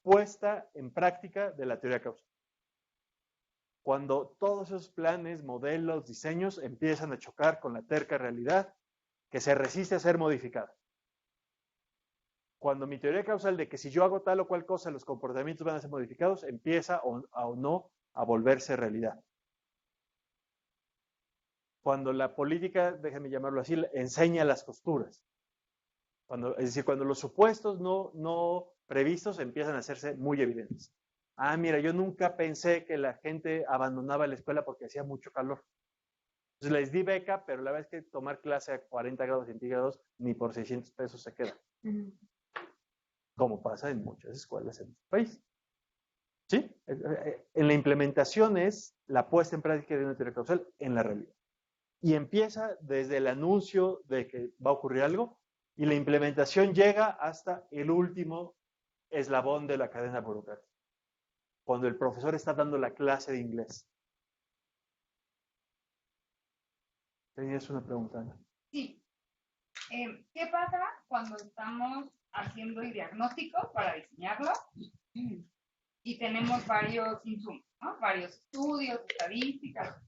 puesta en práctica de la teoría causal. Cuando todos esos planes, modelos, diseños empiezan a chocar con la terca realidad que se resiste a ser modificada. Cuando mi teoría causal de que si yo hago tal o cual cosa, los comportamientos van a ser modificados, empieza o no a volverse realidad. Cuando la política, déjenme llamarlo así, enseña las costuras. Es decir, cuando los supuestos no previstos empiezan a hacerse muy evidentes. Ah, mira, yo nunca pensé que la gente abandonaba la escuela porque hacía mucho calor. Entonces les di beca, pero la verdad es que tomar clase a 40 grados centígrados ni por 600 pesos se queda. Como pasa en muchas escuelas en nuestro país. ¿Sí? En la implementación es la puesta en práctica de una teoría causal en la realidad. Y empieza desde el anuncio de que va a ocurrir algo y la implementación llega hasta el último eslabón de la cadena burocrática. Cuando el profesor está dando la clase de inglés. ¿Tenías una pregunta, Ana? Sí. ¿Qué pasa cuando estamos haciendo el diagnóstico para diseñarlo y tenemos varios insumos, ¿no? Varios estudios, estadísticas,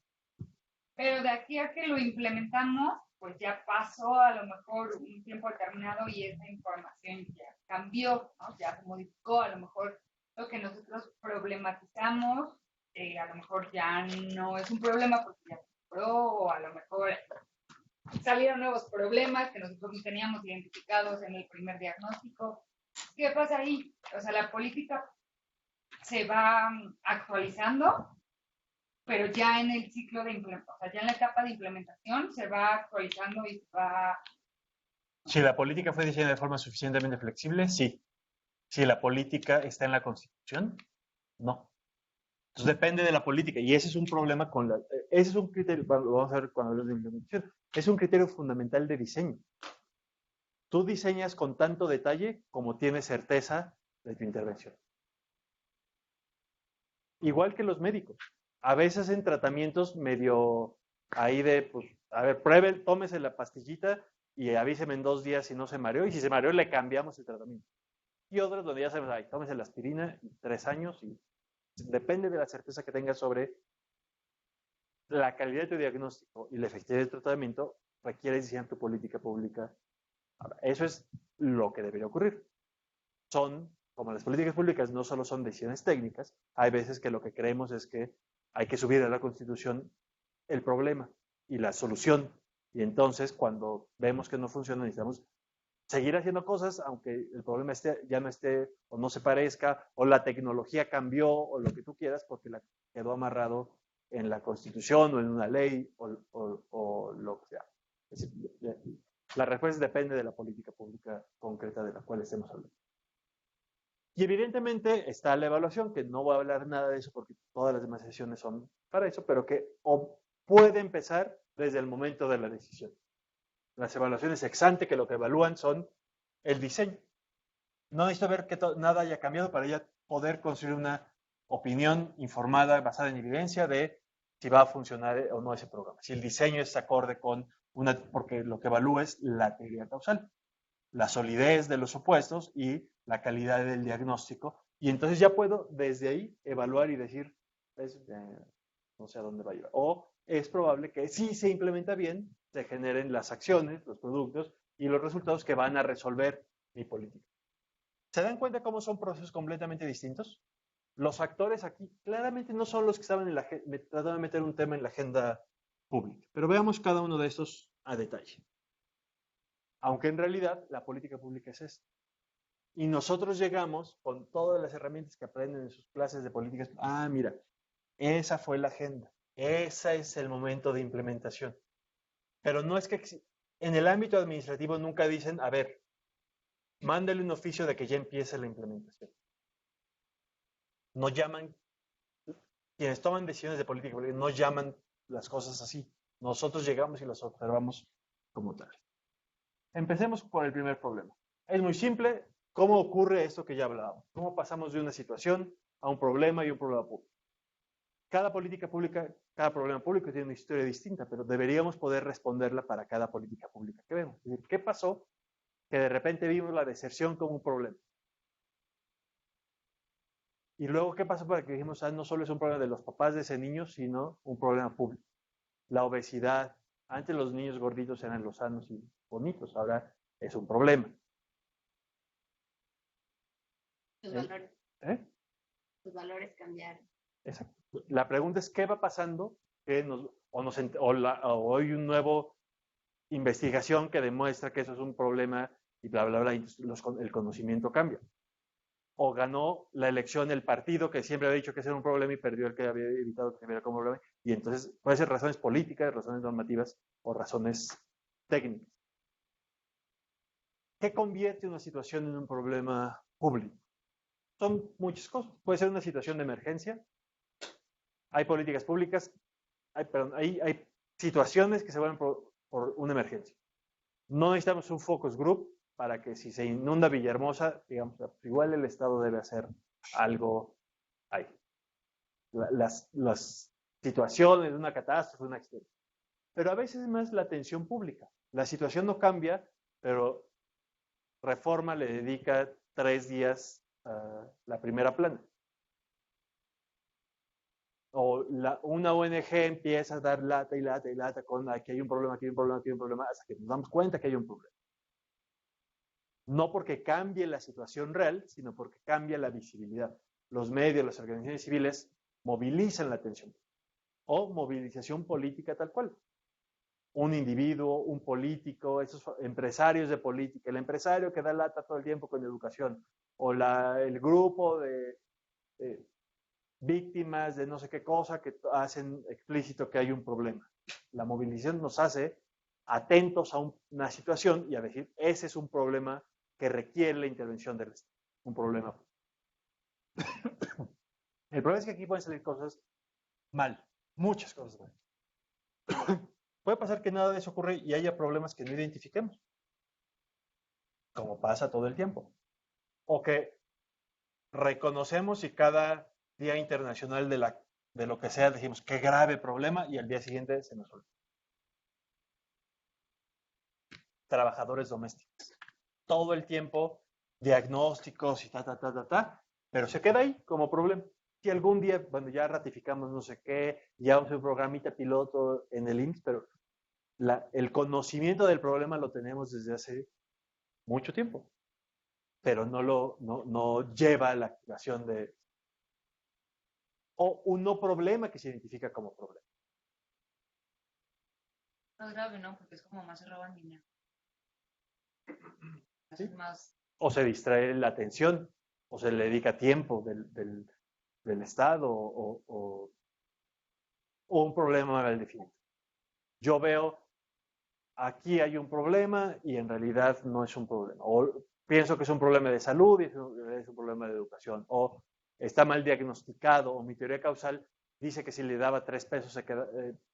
pero de aquí a que lo implementamos, pues ya pasó a lo mejor un tiempo determinado y esa información ya cambió, ¿no? Ya se modificó, a lo mejor lo que nosotros problematizamos, a lo mejor ya no es un problema porque ya se mejoró, o a lo mejor salieron nuevos problemas que nosotros no teníamos identificados en el primer diagnóstico. ¿Qué pasa ahí? O sea, la política se va actualizando, pero ya en el ciclo de implementación, o sea, ya en la etapa de implementación se va actualizando y se va... Si la política fue diseñada de forma suficientemente flexible, sí. Si la política está en la Constitución, no. Entonces depende de la política y ese es un problema con la... Ese es un criterio, lo vamos a ver cuando hablamos de implementación, es un criterio fundamental de diseño. Tú diseñas con tanto detalle como tienes certeza de tu intervención. Igual que los médicos. A veces en tratamientos medio ahí de, pues, a ver, pruebe, tómese la pastillita y avíseme en 2 días si no se mareó y si se mareó le cambiamos el tratamiento. Y otros donde ya sabes, ay, tómese la aspirina 3 años y depende de la certeza que tengas sobre la calidad de tu diagnóstico y la efectividad del tratamiento, requiere diseñar tu política pública. Ahora, eso es lo que debería ocurrir. Como las políticas públicas no solo son decisiones técnicas, hay veces que lo que creemos es que hay que subir a la Constitución el problema y la solución. Y entonces, cuando vemos que no funciona, necesitamos seguir haciendo cosas, aunque el problema ya no esté, o no se parezca, o la tecnología cambió, o lo que tú quieras, porque quedó amarrado en la Constitución o en una ley, o lo que sea. Es decir, la respuesta depende de la política pública concreta de la cual estemos hablando. Y evidentemente está la evaluación, que no voy a hablar nada de eso porque todas las demás sesiones son para eso, pero que puede empezar desde el momento de la decisión. Las evaluaciones ex ante, que lo que evalúan son el diseño. No necesito ver que nada haya cambiado para ya poder construir una opinión informada, basada en evidencia de si va a funcionar o no ese programa. Si el diseño es acorde con porque lo que evalúa es la teoría causal, la solidez de los supuestos y la calidad del diagnóstico. Y entonces ya puedo desde ahí evaluar y decir, no sé a dónde va a llevar. O es probable que si se implementa bien, se generen las acciones, los productos y los resultados que van a resolver mi política. ¿Se dan cuenta cómo son procesos completamente distintos? Los actores aquí claramente no son los que estaban tratando de meter un tema en la agenda pública. Pero veamos cada uno de estos a detalle. Aunque en realidad la política pública es esto. Y nosotros llegamos con todas las herramientas que aprenden en sus clases de políticas. Ah, mira, esa fue la agenda. Ese es el momento de implementación. Pero no es que en el ámbito administrativo nunca dicen, a ver, mándale un oficio de que ya empiece la implementación. No llaman, quienes toman decisiones de política no llaman las cosas así. Nosotros llegamos y las observamos como tal. Empecemos por el primer problema. Es muy simple. ¿Cómo ocurre esto que ya hablábamos? ¿Cómo pasamos de una situación a un problema y un problema público? Cada política pública, cada problema público tiene una historia distinta, pero deberíamos poder responderla para cada política pública que vemos. Es decir, ¿qué pasó que de repente vimos la deserción como un problema? Y luego, ¿qué pasó para que dijimos, no solo es un problema de los papás de ese niño, sino un problema público? La obesidad. Antes los niños gorditos eran los sanos y bonitos, ahora es un problema. Tus valores. ¿Eh? Tus valores cambiaron. Exacto. La pregunta es, ¿qué va pasando? O hay una nueva investigación que demuestra que eso es un problema y bla, bla, bla, y el conocimiento cambia. O ganó la elección el partido que siempre había dicho que ese era un problema y perdió el que había evitado que se viera como problema. Y entonces puede ser razones políticas, razones normativas o razones técnicas. ¿Qué convierte una situación en un problema público? Son muchas cosas. Puede ser una situación de emergencia. Hay políticas públicas, hay situaciones que se vuelven por una emergencia. No necesitamos un focus group para que si se inunda Villahermosa, digamos, igual el Estado debe hacer algo ahí. Las situaciones de una catástrofe, una accidente. Pero a veces es más la atención pública. La situación no cambia, pero Reforma le dedica 3 días a la primera plana. O una ONG empieza a dar lata y lata y lata con aquí hay un problema, aquí hay un problema, aquí hay un problema, hasta que nos damos cuenta que hay un problema. No porque cambie la situación real, sino porque cambia la visibilidad. Los medios, las organizaciones civiles movilizan la atención. O movilización política tal cual. Un individuo, un político, esos empresarios de política, el empresario que da lata todo el tiempo con educación, o el grupo de víctimas de no sé qué cosa que hacen explícito que hay un problema. La movilización nos hace atentos a una situación y a decir, ese es un problema que requiere la intervención del Estado. Un problema. El problema es que aquí pueden salir cosas mal, muchas cosas mal. Puede pasar que nada de eso ocurre y haya problemas que no identifiquemos, como pasa todo el tiempo. O que reconocemos y cada Día Internacional de lo que sea decimos qué grave problema y al día siguiente se nos olvida. Trabajadores domésticos. Todo el tiempo diagnósticos y pero se queda ahí como problema. Si algún día, bueno, ya ratificamos no sé qué, ya un programita piloto en el IMSS, pero el conocimiento del problema lo tenemos desde hace mucho tiempo, pero no lleva a la activación de... O un no problema que se identifica como problema. No es grave, ¿no? Porque es como más se roban dinero. ¿Sí? Más... O se distrae la atención, o se le dedica tiempo del Estado, o un problema mal definido. Yo veo, aquí hay un problema y en realidad no es un problema. O pienso que es un problema de salud y es un problema de educación. O está mal diagnosticado, o mi teoría causal dice que si le daba 3 pesos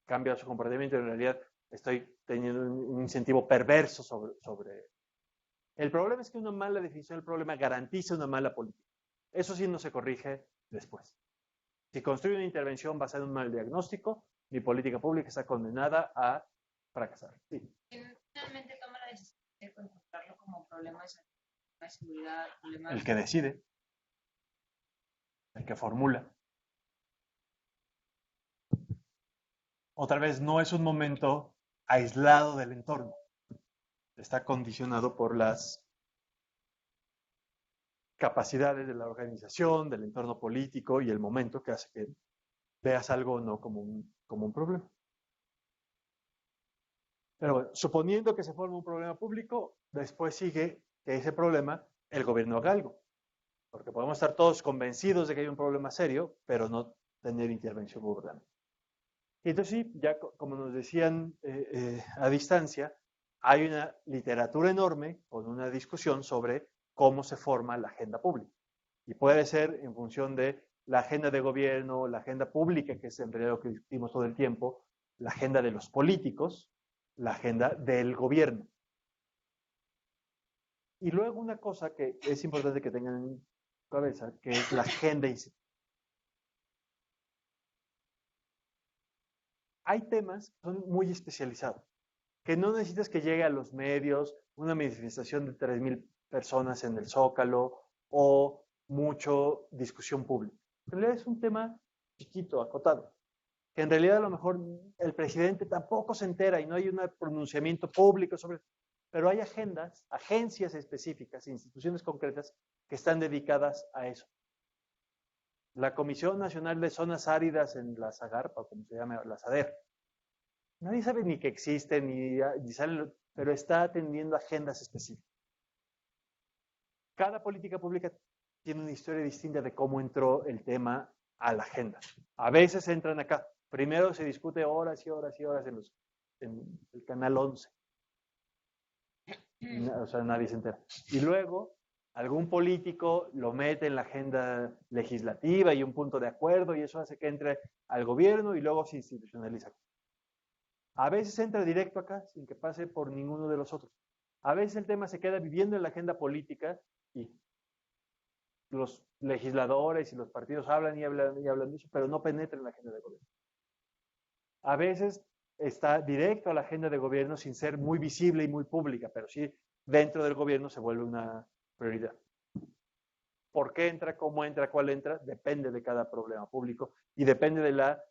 cambia su comportamiento y en realidad estoy teniendo un incentivo perverso sobre... El problema es que una mala definición del problema garantiza una mala política. Eso sí no se corrige después. Si construyo una intervención basada en un mal diagnóstico, mi política pública está condenada a fracasar. Sí. Finalmente toma la decisión de considerarlo como problema de seguridad, problema El que decide, el que formula. O tal vez no es un momento aislado del entorno. Está condicionado por las capacidades de la organización, del entorno político y el momento que hace que veas algo o no como un problema. Pero bueno, suponiendo que se forma un problema público, después sigue que ese problema el gobierno haga algo. Porque podemos estar todos convencidos de que hay un problema serio, pero no tener intervención gubernamental. Y entonces sí, ya como nos decían a distancia, hay una literatura enorme con una discusión sobre cómo se forma la agenda pública. Y puede ser en función de la agenda de gobierno, la agenda pública, que es en realidad lo que discutimos todo el tiempo, la agenda de los políticos, la agenda del gobierno. Y luego una cosa que es importante que tengan en cabeza, que es la agenda institucional. Hay temas que son muy especializados, que no necesitas que llegue a los medios, una manifestación de 3,000 personas en el Zócalo, o mucho discusión pública. En realidad es un tema chiquito, acotado, que en realidad a lo mejor el presidente tampoco se entera y no hay un pronunciamiento público sobre eso, pero hay agendas, agencias específicas, instituciones concretas que están dedicadas a eso. La Comisión Nacional de Zonas Áridas en la SAGARPA, como se llama, la SADER, nadie sabe ni que existe, ni salen, pero está atendiendo agendas específicas. Cada política pública tiene una historia distinta de cómo entró el tema a la agenda. A veces entran acá. Primero se discute horas y horas y horas en el canal 11. O sea, nadie se entera. Y luego algún político lo mete en la agenda legislativa y un punto de acuerdo y eso hace que entre al gobierno y luego se institucionaliza. A veces entra directo acá sin que pase por ninguno de los otros. A veces el tema se queda viviendo en la agenda política y los legisladores y los partidos hablan y hablan y hablan de eso, pero no penetran en la agenda de gobierno. A veces está directo a la agenda de gobierno sin ser muy visible y muy pública, pero sí dentro del gobierno se vuelve una prioridad. ¿Por qué entra, cómo entra, cuál entra? Depende de cada problema público y depende de la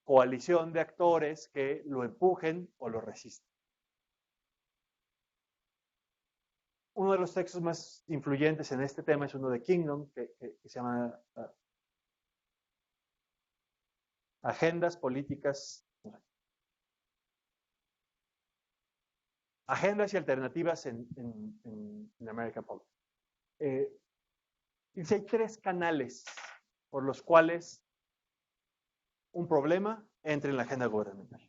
coalición de actores que lo empujen o lo resisten. Uno de los textos más influyentes en este tema es uno de Kingdom, que se llama Agendas Políticas, Agendas y Alternativas en American Politics. Dice, hay 3 canales por los cuales un problema entra en la agenda gubernamental.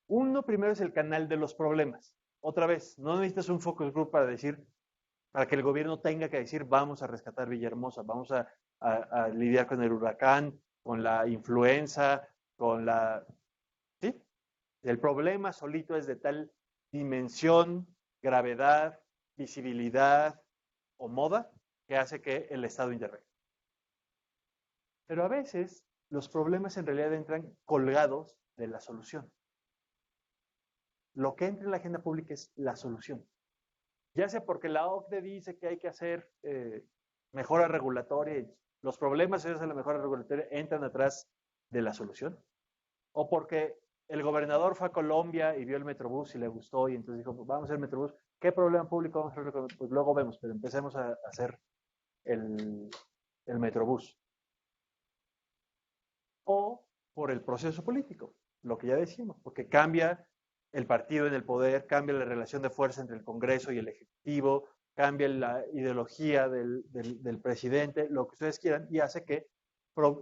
Uno primero es el canal de los problemas. Otra vez, no necesitas un focus group para que el gobierno tenga que decir, vamos a rescatar Villahermosa, vamos a lidiar con el huracán, con la influenza, con la... ¿Sí? El problema solito es de tal dimensión, gravedad, visibilidad o moda que hace que el Estado intervenga. Pero a veces los problemas en realidad entran colgados de la solución. Lo que entra en la agenda pública es la solución. Ya sea porque la OCDE dice que hay que hacer mejora regulatoria, y los problemas de la mejora regulatoria entran atrás de la solución, o porque el gobernador fue a Colombia y vio el Metrobús y le gustó y entonces dijo, vamos a hacer el Metrobús, ¿qué problema público vamos a hacer? Pues luego vemos, pero empecemos a hacer el Metrobús. O por el proceso político, lo que ya decimos, porque cambia el partido en el poder, cambia la relación de fuerza entre el Congreso y el Ejecutivo, cambia la ideología del presidente, lo que ustedes quieran, y hace que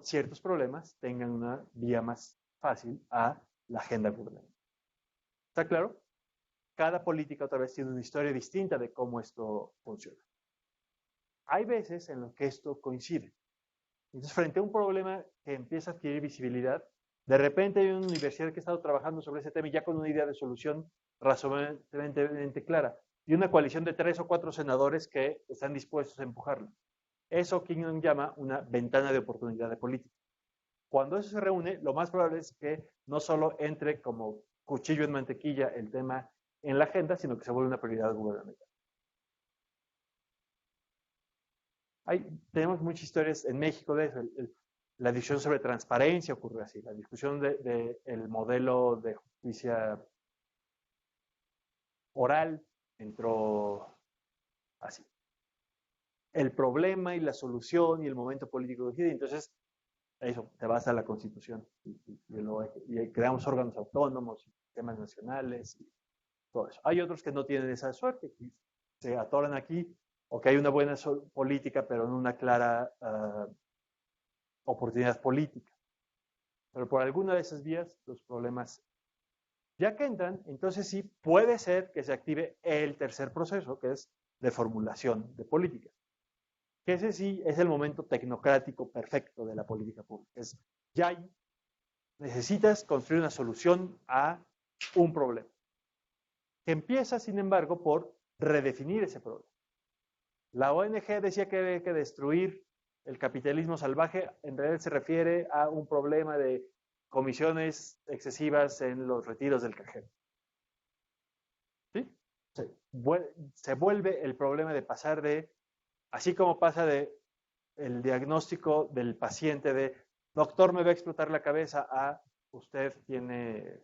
ciertos problemas tengan una vía más fácil a la agenda gubernamental. ¿Está claro? Cada política otra vez tiene una historia distinta de cómo esto funciona. Hay veces en los que esto coincide. Entonces, frente a un problema que empieza a adquirir visibilidad, de repente hay una universidad que ha estado trabajando sobre ese tema y ya con una idea de solución razonablemente clara, y una coalición de 3 o 4 senadores que están dispuestos a empujarlo. Eso Kingdom llama una ventana de oportunidad de política. Cuando eso se reúne, lo más probable es que no solo entre como cuchillo en mantequilla el tema en la agenda, sino que se vuelve una prioridad gubernamental. Tenemos muchas historias en México de eso. La discusión sobre transparencia ocurrió así. La discusión del modelo de justicia oral entró así. El problema y la solución y el momento político decide. Entonces, eso, te vas a la Constitución y creamos órganos autónomos, sistemas nacionales y todo eso. Hay otros que no tienen esa suerte, que se atoran aquí, o que hay una buena política, pero no una clara oportunidad política. Pero por alguna de esas vías, los problemas, ya que entran, entonces sí puede ser que se active el tercer proceso, que es de formulación de políticas. Que ese sí es el momento tecnocrático perfecto de la política pública. Necesitas construir una solución a un problema. Que empieza, sin embargo, por redefinir ese problema. La ONG decía que había que destruir el capitalismo salvaje, en realidad se refiere a un problema de comisiones excesivas en los retiros del cajero. ¿Sí? Se vuelve el problema de pasar de, así como pasa de el diagnóstico del paciente de, doctor, me va a explotar la cabeza, a usted tiene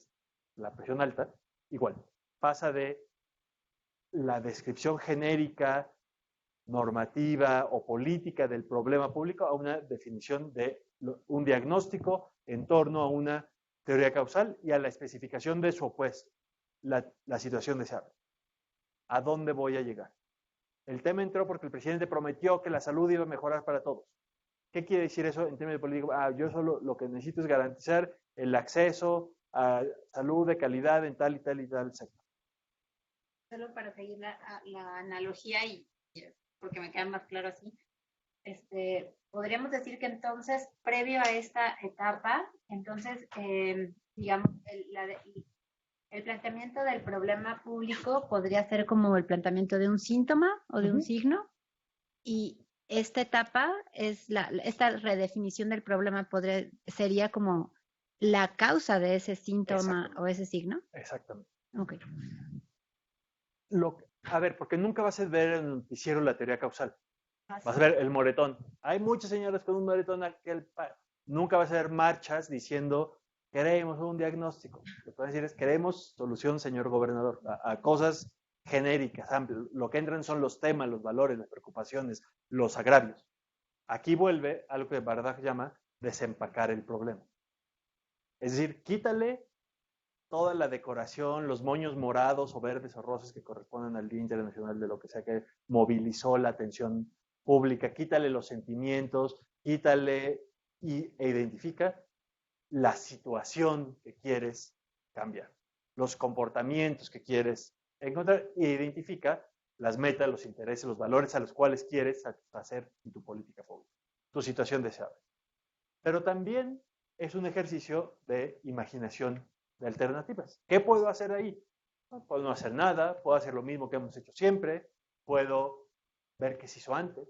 la presión alta, igual. Pasa de la descripción genérica, normativa o política del problema público a una definición de un diagnóstico en torno a una teoría causal y a la especificación de su opuesto, la situación deseable. ¿A dónde voy a llegar? El tema entró porque el presidente prometió que la salud iba a mejorar para todos. ¿Qué quiere decir eso en términos políticos? Yo solo lo que necesito es garantizar el acceso a salud de calidad en tal y tal y tal sector. Solo para seguir la analogía y porque me queda más claro así, podríamos decir que entonces, previo a esta etapa, entonces, digamos, el planteamiento del problema público podría ser como el planteamiento de un síntoma o de un signo, y esta etapa es esta redefinición del problema sería como la causa de ese síntoma o ese signo. Exactamente. Ok. A ver, porque nunca vas a ver en el noticiero la teoría causal. Vas a ver el moretón. Hay muchas señoras con un moretón. Nunca vas a ver marchas diciendo queremos un diagnóstico. Lo que van a decir es queremos solución, señor gobernador, a cosas genéricas, amplias. Lo que entran son los temas, los valores, las preocupaciones, los agravios. Aquí vuelve a lo que Bardach llama desempacar el problema. Es decir, quítale toda la decoración, los moños morados o verdes o rosas que corresponden al Día Internacional de lo que sea que movilizó la atención pública, quítale los sentimientos, quítale e identifica la situación que quieres cambiar, los comportamientos que quieres encontrar e identifica las metas, los intereses, los valores a los cuales quieres satisfacer en tu política pública, tu situación deseable. Pero también es un ejercicio de imaginación de alternativas. ¿Qué puedo hacer ahí? Puedo no hacer nada, puedo hacer lo mismo que hemos hecho siempre, puedo ver qué se hizo antes,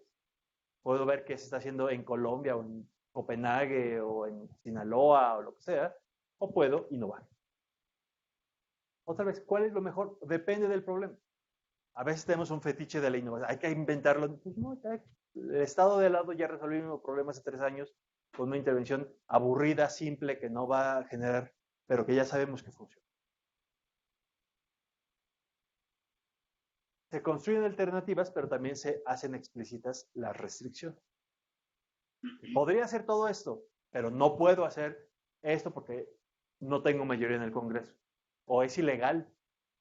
puedo ver qué se está haciendo en Colombia o en Copenhague o en Sinaloa o lo que sea, o puedo innovar. Otra vez, ¿cuál es lo mejor? Depende del problema. A veces tenemos un fetiche de la innovación, hay que inventarlo. Pues no, el estado de lado ya resolvió el mismo problema hace 3 años con una intervención aburrida, simple, que no va a generar, pero que ya sabemos que funciona. Se construyen alternativas, pero también se hacen explícitas las restricciones. Podría hacer todo esto, pero no puedo hacer esto porque no tengo mayoría en el Congreso. O es ilegal,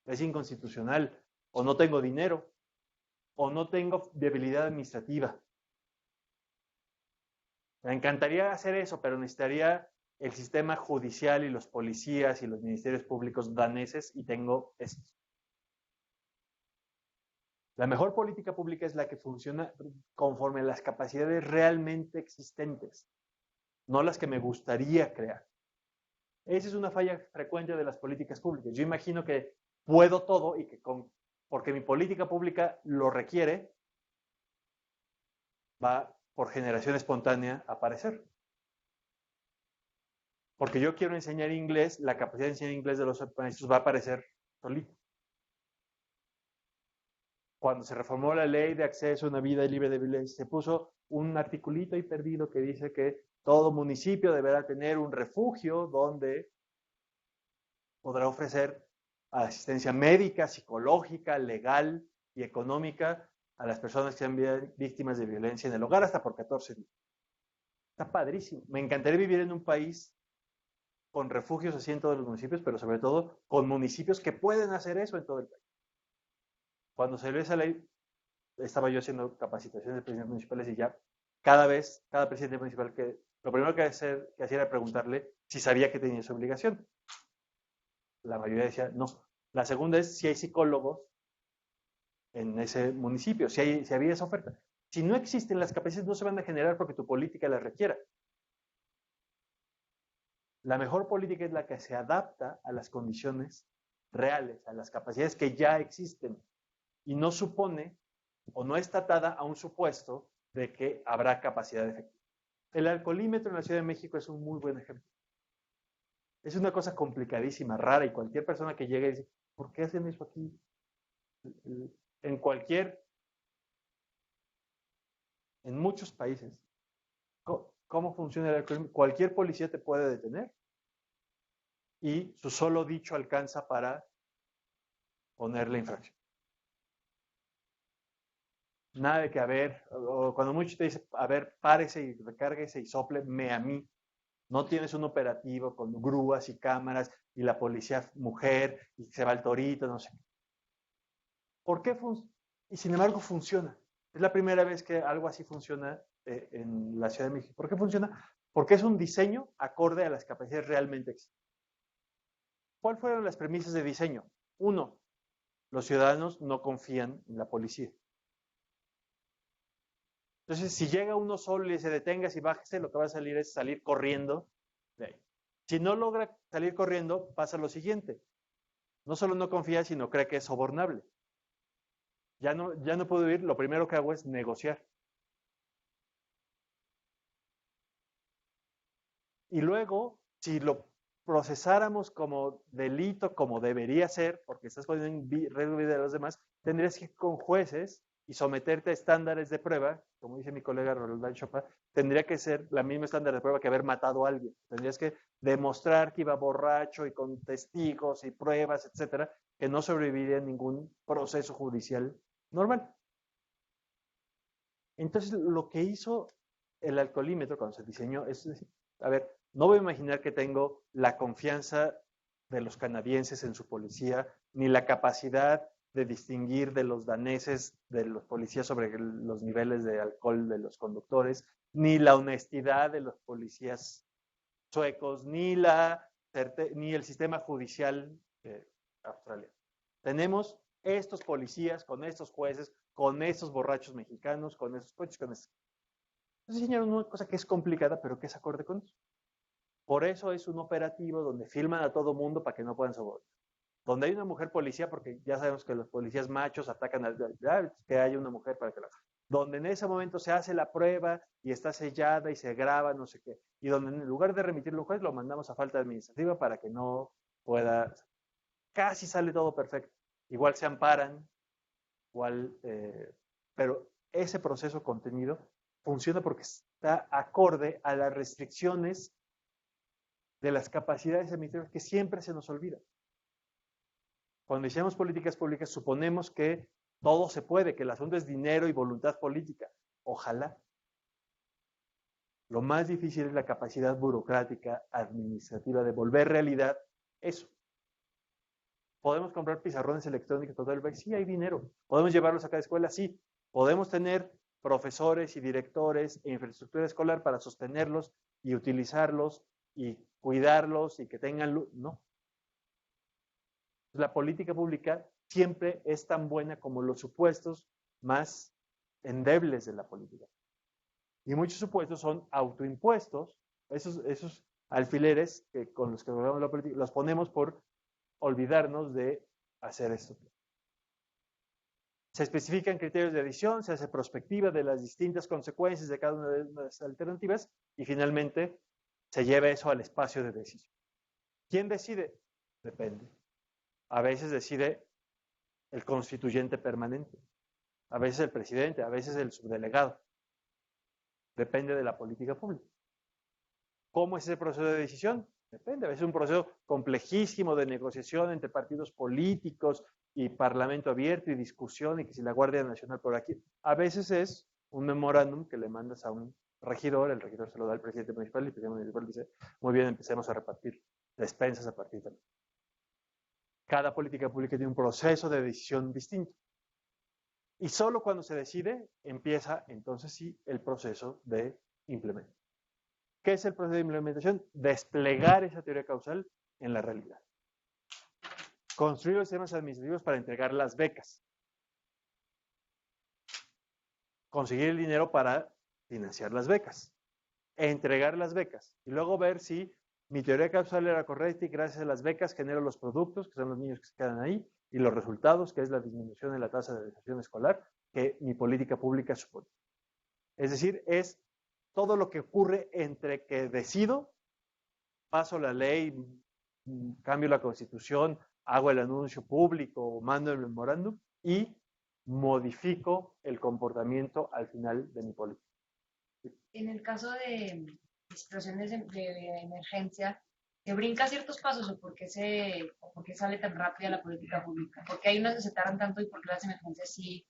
es inconstitucional, o no tengo dinero, o no tengo viabilidad administrativa. Me encantaría hacer eso, pero necesitaría el sistema judicial y los policías y los ministerios públicos daneses y tengo estos. La mejor política pública es la que funciona conforme a las capacidades realmente existentes, no las que me gustaría crear. Esa es una falla frecuente de las políticas públicas. Yo imagino que puedo todo y que porque mi política pública lo requiere, va por generación espontánea a aparecer. Porque yo quiero enseñar inglés, la capacidad de enseñar inglés de los maestros va a aparecer solito. Cuando se reformó la ley de acceso a una vida libre de violencia, se puso un articulito ahí perdido que dice que todo municipio deberá tener un refugio donde podrá ofrecer asistencia médica, psicológica, legal y económica a las personas que sean víctimas de violencia en el hogar hasta por 14 días. Está padrísimo. Me encantaría vivir en un país con refugios así en todos los municipios, pero sobre todo con municipios que pueden hacer eso en todo el país. Cuando salió esa ley, estaba yo haciendo capacitaciones de presidentes municipales y ya cada presidente municipal lo primero que hacía era preguntarle si sabía que tenía esa obligación. La mayoría decía no. La segunda es si hay psicólogos en ese municipio, si había esa oferta. Si no existen, las capacidades no se van a generar porque tu política las requiera. La mejor política es la que se adapta a las condiciones reales, a las capacidades que ya existen y no supone o no está atada a un supuesto de que habrá capacidad efectiva. El alcoholímetro en la Ciudad de México es un muy buen ejemplo. Es una cosa complicadísima, rara, y cualquier persona que llegue y dice, ¿por qué hacen eso aquí? En muchos países, ¿Cómo funciona el alcoholismo? Cualquier policía te puede detener y su solo dicho alcanza para poner la infracción. Nada de que, o cuando mucho te dice, párese y recárguese y sópleme a mí. No tienes un operativo con grúas y cámaras y la policía mujer y se va el torito, no sé. ¿Por qué y sin embargo funciona? Es la primera vez que algo así funciona en la Ciudad de México. ¿Por qué funciona? Porque es un diseño acorde a las capacidades realmente existentes. ¿Cuáles fueron las premisas de diseño? Uno, los ciudadanos no confían en la policía. Entonces, si llega uno solo y se detenga y bájese, lo que va a salir es salir corriendo de ahí. Si no logra salir corriendo, pasa lo siguiente. No solo no confía, sino cree que es sobornable. Ya no puedo ir, lo primero que hago es negociar. Y luego, si lo procesáramos como delito, como debería ser, porque estás poniendo en riesgo de los demás, tendrías que ir con jueces y someterte a estándares de prueba, como dice mi colega Roldán Chopin, tendría que ser la misma estándar de prueba que haber matado a alguien. Tendrías que demostrar que iba borracho y con testigos y pruebas, etcétera, que no sobreviviría a ningún proceso judicial normal. Entonces, lo que hizo el alcoholímetro cuando se diseñó es decir, no voy a imaginar que tengo la confianza de los canadienses en su policía, ni la capacidad de distinguir de los daneses, de los policías sobre los niveles de alcohol de los conductores, ni la honestidad de los policías suecos, ni el sistema judicial australiano. Tenemos estos policías con estos jueces, con estos borrachos mexicanos, con estos coches, con estos. Entonces diseñaron una cosa que es complicada, pero que es acorde con eso. Por eso es un operativo donde filman a todo mundo para que no puedan sobornar. Donde hay una mujer policía, porque ya sabemos que los policías machos atacan que haya una mujer para que la. Donde en ese momento se hace la prueba y está sellada y se graba, no sé qué. Y donde en lugar de remitirlo al juez, lo mandamos a falta administrativa para que no pueda. Casi sale todo perfecto. Igual se amparan, pero ese proceso contenido funciona porque está acorde a las restricciones de las capacidades administrativas que siempre se nos olvida. Cuando iniciamos políticas públicas suponemos que todo se puede, que el asunto es dinero y voluntad política. Ojalá. Lo más difícil es la capacidad burocrática, administrativa, de volver realidad eso. ¿Podemos comprar pizarrones electrónicos todo el país? Sí, hay dinero. ¿Podemos llevarlos a cada escuela? Sí. ¿Podemos tener profesores y directores e infraestructura escolar para sostenerlos y utilizarlos y cuidarlos y que tengan luz? No. La política pública siempre es tan buena como los supuestos más endebles de la política. Y muchos supuestos son autoimpuestos, esos alfileres con los que gobernamos la política, los ponemos por olvidarnos de hacer esto. Se especifican criterios de adición, se hace prospectiva de las distintas consecuencias de cada una de las alternativas y finalmente se lleva eso al espacio de decisión. ¿Quién decide? Depende. A veces decide el constituyente permanente, a veces el presidente, a veces el subdelegado. Depende de la política pública. ¿Cómo es ese proceso de decisión? Depende. A veces es un proceso complejísimo de negociación entre partidos políticos y parlamento abierto y discusión y que si la Guardia Nacional por aquí. A veces es un memorándum que le mandas a un regidor, el regidor se lo da al presidente municipal y el presidente municipal dice, muy bien, empecemos a repartir despensas a partir de ahí. Cada política pública tiene un proceso de decisión distinto. Y solo cuando se decide, empieza entonces sí el proceso de implementación. ¿Qué es el proceso de implementación? Desplegar esa teoría causal en la realidad. Construir los sistemas administrativos para entregar las becas. Conseguir el dinero para financiar las becas. Entregar las becas. Y luego ver si mi teoría causal era correcta y gracias a las becas genero los productos, que son los niños que se quedan ahí, y los resultados, que es la disminución de la tasa de deserción escolar, que mi política pública supone. Es decir, es todo lo que ocurre entre que decido, paso la ley, cambio la constitución, hago el anuncio público, mando el memorándum y modifico el comportamiento al final de mi política. En el caso de situaciones de emergencia, ¿se brinca ciertos pasos o por qué sale tan rápida la política pública? Porque hay unas que se tardan tanto y porque las emergencias sí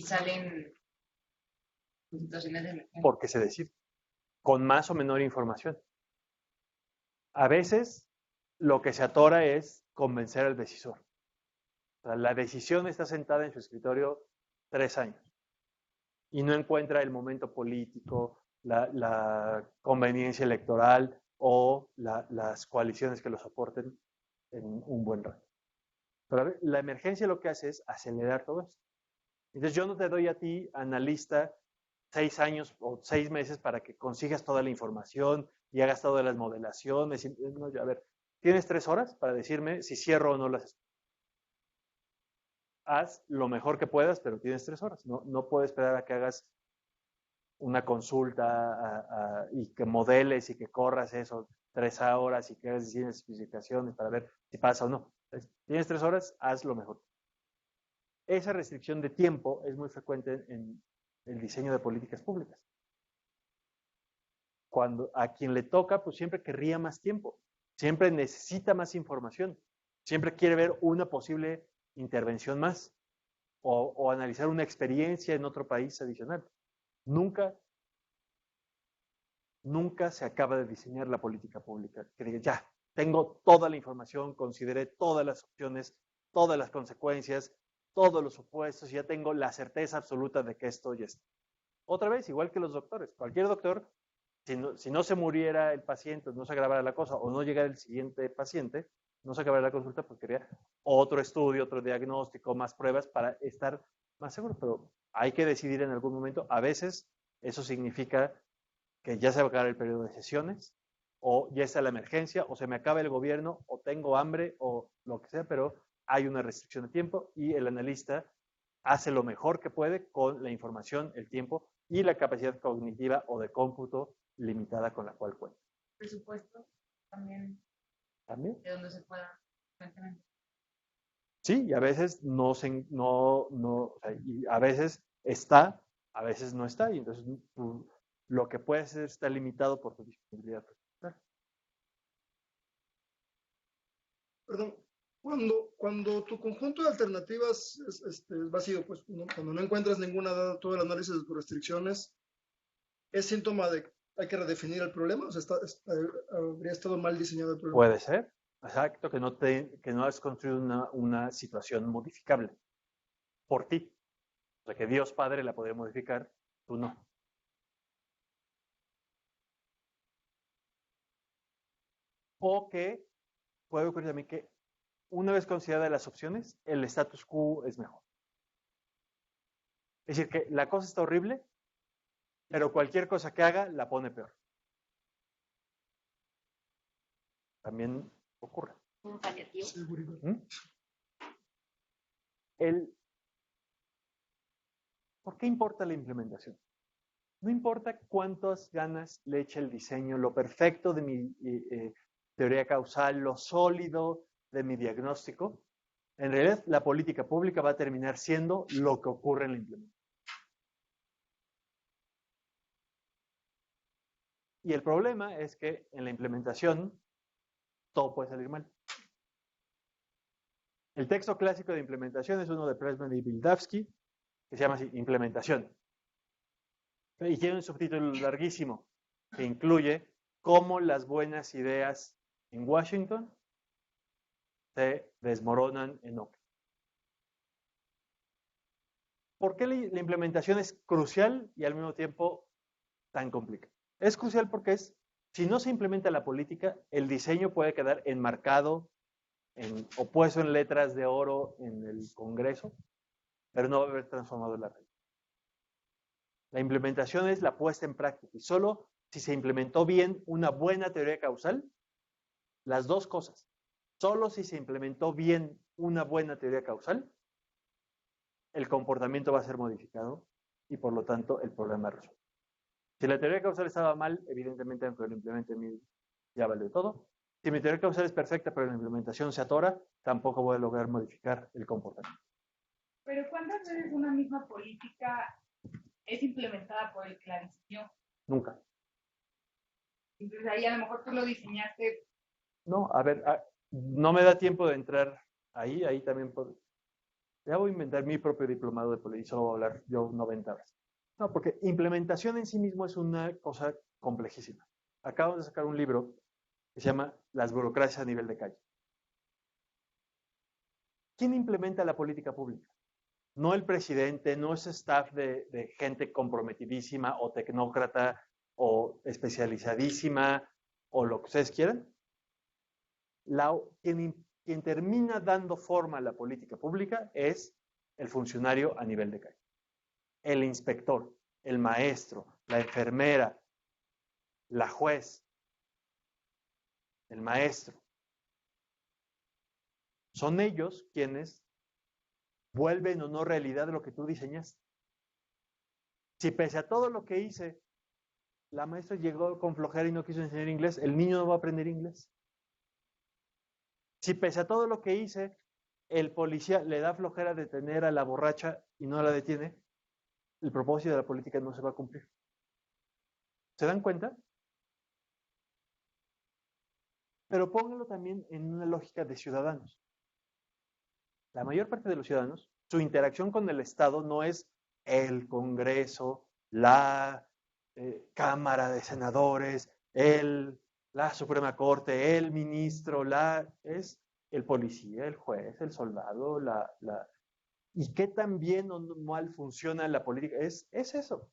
salen en situaciones de emergencia. Porque se decide, con más o menor información. A veces lo que se atora es convencer al decisor. O sea, la decisión está sentada en su escritorio 3 años y no encuentra el momento político, la conveniencia electoral o las coaliciones que lo soporten en un buen rato. Pero a ver, la emergencia lo que hace es acelerar todo esto. Entonces yo no te doy a ti, analista, 6 años o 6 meses para que consigas toda la información y hagas todas las modelaciones. No, a ver, tienes 3 horas para decirme si cierro o no las escuelas. Haz lo mejor que puedas, pero tienes 3 horas. No puedes esperar a que hagas una consulta y que modeles y que corras eso 3 horas y que hagas especificaciones para ver si pasa o no. Entonces, tienes 3 horas, haz lo mejor. Esa restricción de tiempo es muy frecuente en el diseño de políticas públicas. Cuando a quien le toca, pues siempre querría más tiempo, siempre necesita más información, siempre quiere ver una posible intervención más o analizar una experiencia en otro país adicional. Nunca se acaba de diseñar la política pública. Que diga, ya, tengo toda la información, consideré todas las opciones, todas las consecuencias, todos los supuestos, ya tengo la certeza absoluta de que esto ya está. Otra vez, igual que los doctores, cualquier doctor, si no se muriera el paciente, no se agravara la cosa, o no llegara el siguiente paciente, no se acabaría la consulta porque quería otro estudio, otro diagnóstico, más pruebas para estar más seguro. Pero hay que decidir en algún momento. A veces eso significa que ya se va a acabar el periodo de sesiones, o ya está la emergencia, o se me acaba el gobierno, o tengo hambre, o lo que sea, pero hay una restricción de tiempo y el analista hace lo mejor que puede con la información, el tiempo y la capacidad cognitiva o de cómputo limitada con la cual cuenta. Presupuesto también, ¿También? de donde se pueda. Sí, y a veces o sea, y a veces está, a veces no está, y entonces lo que puedes hacer está limitado por tu disponibilidad. Perdón, cuando tu conjunto de alternativas es vacío, pues cuando no encuentras ninguna dada todo el análisis de tus restricciones, ¿es síntoma de que hay que redefinir el problema? O sea, ¿habría estado mal diseñado el problema? Puede ser, exacto, que no has construido una situación modificable por ti. O sea, que Dios Padre la podría modificar, tú no. O que puede ocurrir también que una vez consideradas las opciones, el status quo es mejor. Es decir, que la cosa está horrible, pero cualquier cosa que haga la pone peor. También ocurre. Un paliativo. Seguridad. ¿Por qué importa la implementación? No importa cuántas ganas le eche el diseño, lo perfecto de mi teoría causal, lo sólido de mi diagnóstico. En realidad, la política pública va a terminar siendo lo que ocurre en la implementación. Y el problema es que en la implementación todo puede salir mal. El texto clásico de implementación es uno de Pressman y Bildavsky, que se llama así, Implementación. Y tiene un subtítulo larguísimo que incluye cómo las buenas ideas en Washington se desmoronan en Oakland. ¿Por qué la implementación es crucial y al mismo tiempo tan complicada? Es crucial porque si no se implementa la política, el diseño puede quedar enmarcado o puesto en letras de oro en el Congreso, pero no va a haber transformado la realidad. La implementación es la puesta en práctica y solo si se implementó bien una buena teoría causal, las dos cosas, solo si se implementó bien una buena teoría causal, el comportamiento va a ser modificado y por lo tanto el problema resuelto. Si la teoría causal estaba mal, evidentemente aunque lo implemente ya vale todo. Si mi teoría causal es perfecta pero la implementación se atora, tampoco voy a lograr modificar el comportamiento. Pero ¿cuántas veces una misma política es implementada por el que la diseñó? Nunca. Entonces ahí a lo mejor tú lo diseñaste. No, a ver, no me da tiempo de entrar ahí también puedo. Ya voy a inventar mi propio diplomado de política y solo voy a hablar yo 90 horas. No, porque implementación en sí mismo es una cosa complejísima. Acabo de sacar un libro que se llama Las burocracias a nivel de calle. ¿Quién implementa la política pública? No el presidente, no ese staff de gente comprometidísima o tecnócrata o especializadísima o lo que ustedes quieran. Quien termina dando forma a la política pública es el funcionario a nivel de calle. El inspector, el maestro, la enfermera, la juez, el maestro. Son ellos quienes vuelven o no realidad lo que tú diseñaste. Si pese a todo lo que hice, la maestra llegó con flojera y no quiso enseñar inglés, el niño no va a aprender inglés. Si pese a todo lo que hice, el policía le da flojera detener a la borracha y no la detiene, el propósito de la política no se va a cumplir. ¿Se dan cuenta? Pero pónganlo también en una lógica de ciudadanos. La mayor parte de los ciudadanos, su interacción con el Estado no es el Congreso, la Cámara de Senadores, la Suprema Corte, el ministro, es el policía, el juez, el soldado, ¿y qué tan bien o mal funciona la política? Es eso.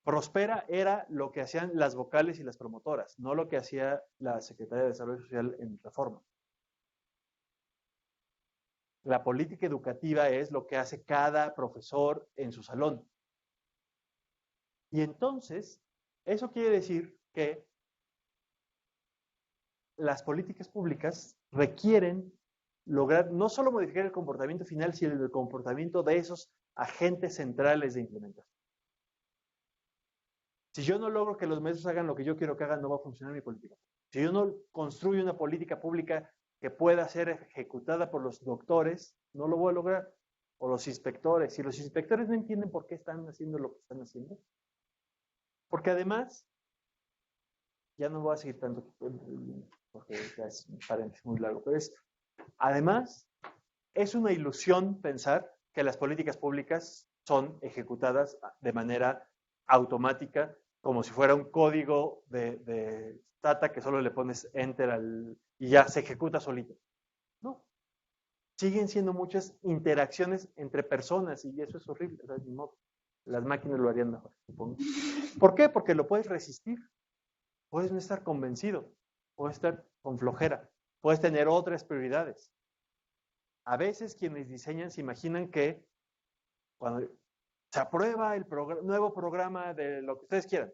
Prospera era lo que hacían las vocales y las promotoras, no lo que hacía la Secretaría de Desarrollo Social en Reforma. La política educativa es lo que hace cada profesor en su salón. Y entonces, eso quiere decir que las políticas públicas requieren lograr no solo modificar el comportamiento final, sino el comportamiento de esos agentes centrales de implementación. Si yo no logro que los maestros hagan lo que yo quiero que hagan, no va a funcionar mi política. Si yo no construyo una política pública que pueda ser ejecutada por los doctores, no lo voy a lograr. O los inspectores. Si los inspectores no entienden por qué están haciendo lo que están haciendo. Porque además, ya no voy a seguir tanto, porque ya es un paréntesis muy largo, pero además, es una ilusión pensar que las políticas públicas son ejecutadas de manera automática, como si fuera un código de Tata que solo le pones enter y ya se ejecuta solito. No. Siguen siendo muchas interacciones entre personas y eso es horrible. O sea, ni modo. Las máquinas lo harían mejor, supongo. ¿Por qué? Porque lo puedes resistir. Puedes no estar convencido. Puedes estar con flojera. Puedes tener otras prioridades. A veces quienes diseñan se imaginan que cuando se aprueba el nuevo programa de lo que ustedes quieran,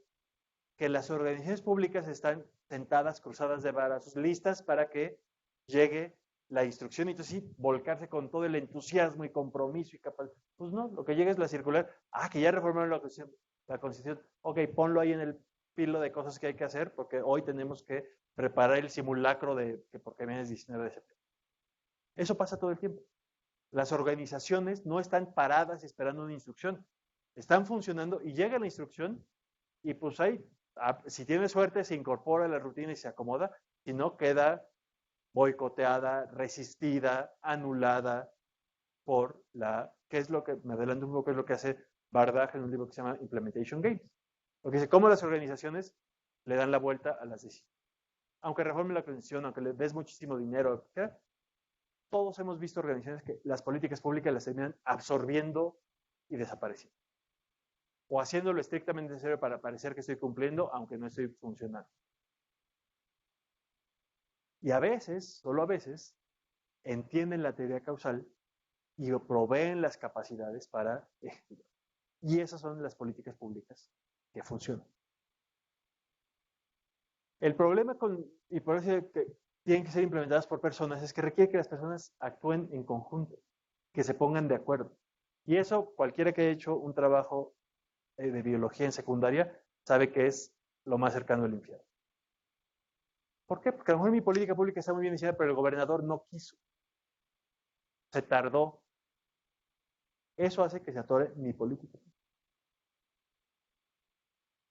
que las organizaciones públicas están sentadas, cruzadas de brazos, listas para que llegue la instrucción y entonces sí, volcarse con todo el entusiasmo y compromiso y capacidad. Pues no, lo que llega es la circular. Que ya reformaron la Constitución. Ok, ponlo ahí en el pilo de cosas que hay que hacer porque hoy tenemos que preparar el simulacro de que porque viene el 19 de septiembre. Eso pasa todo el tiempo. Las organizaciones no están paradas esperando una instrucción. Están funcionando y llega la instrucción y pues ahí, si tiene suerte, se incorpora a la rutina y se acomoda. Si no, queda boicoteada, resistida, anulada por ¿qué es lo que, me adelanto un poco, es lo que hace Bardaj en un libro que se llama Implementation Games? Porque dice cómo las organizaciones le dan la vuelta a las decisiones. Aunque reformen la Constitución, aunque le des muchísimo dinero, ¿qué? Todos hemos visto organizaciones que las políticas públicas las terminan absorbiendo y desapareciendo. O haciéndolo estrictamente necesario para parecer que estoy cumpliendo, aunque no estoy funcionando. Y a veces, solo a veces, entienden la teoría causal y proveen las capacidades para ejecutar. Y esas son las políticas públicas que funcionan. El problema y por eso que tienen que ser implementadas por personas, es que requiere que las personas actúen en conjunto, que se pongan de acuerdo. Y eso, cualquiera que haya hecho un trabajo de biología en secundaria, sabe que es lo más cercano al infierno. ¿Por qué? Porque a lo mejor mi política pública está muy bien diseñada, pero el gobernador no quiso. Se tardó. Eso hace que se atore mi política.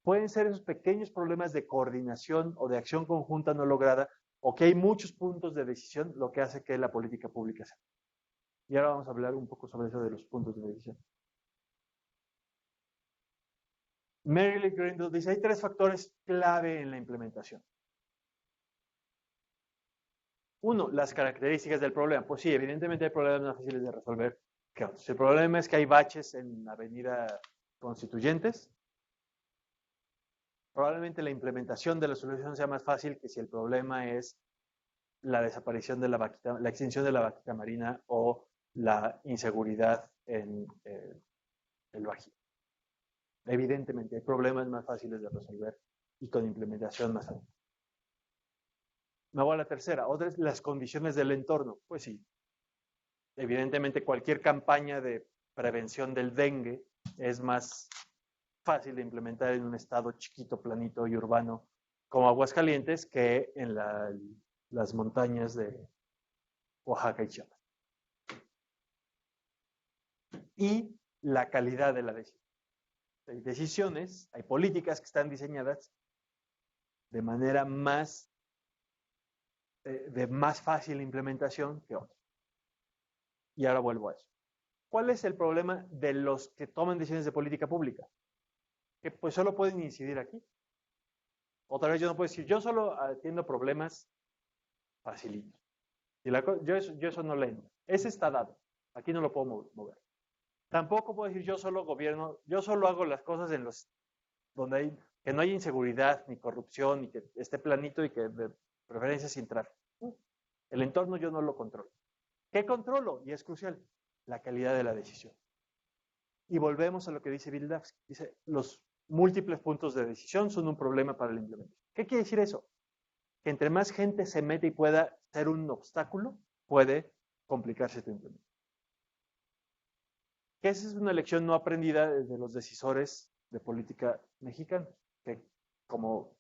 pueden ser esos pequeños problemas de coordinación o de acción conjunta no lograda, o que hay muchos puntos de decisión, lo que hace que la política pública sea. Y ahora vamos a hablar un poco sobre eso de los puntos de decisión. Mary Lee Grindle dice, hay 3 factores clave en la implementación. 1, las características del problema. Pues sí, evidentemente hay problemas más fáciles de resolver que otros. El problema es que hay baches en Avenida Constituyentes. Probablemente la implementación de la solución sea más fácil que si el problema es la desaparición de la vaquita, la extinción de la vaquita marina o la inseguridad en el Bajío. Evidentemente hay problemas más fáciles de resolver y con implementación más fácil. Me voy a la tercera. Otra es las condiciones del entorno. Pues sí, evidentemente cualquier campaña de prevención del dengue es más fácil de implementar en un estado chiquito, planito y urbano como Aguascalientes que en las montañas de Oaxaca y Chiapas. Y la calidad de la decisión. Hay decisiones, hay políticas que están diseñadas de manera de más fácil implementación que otras. Y ahora vuelvo a eso. ¿Cuál es el problema de los que toman decisiones de política pública? Que pues solo pueden incidir aquí. Otra vez yo no puedo decir, yo solo atiendo problemas facilitos. Y yo eso no le entro. Ese está dado. Aquí no lo puedo mover. Tampoco puedo decir, yo solo gobierno, yo solo hago las cosas en los donde que no haya inseguridad ni corrupción, ni que esté planito y que de preferencia sin tráfico. El entorno yo no lo controlo. ¿Qué controlo? Y es crucial, la calidad de la decisión. Y volvemos a lo que dice Wildavsky. Dice, los múltiples puntos de decisión son un problema para la implementación. ¿Qué quiere decir eso? Que entre más gente se mete y pueda ser un obstáculo, puede complicarse tu implementación. Que esa es una lección no aprendida desde los decisores de política mexicana, que como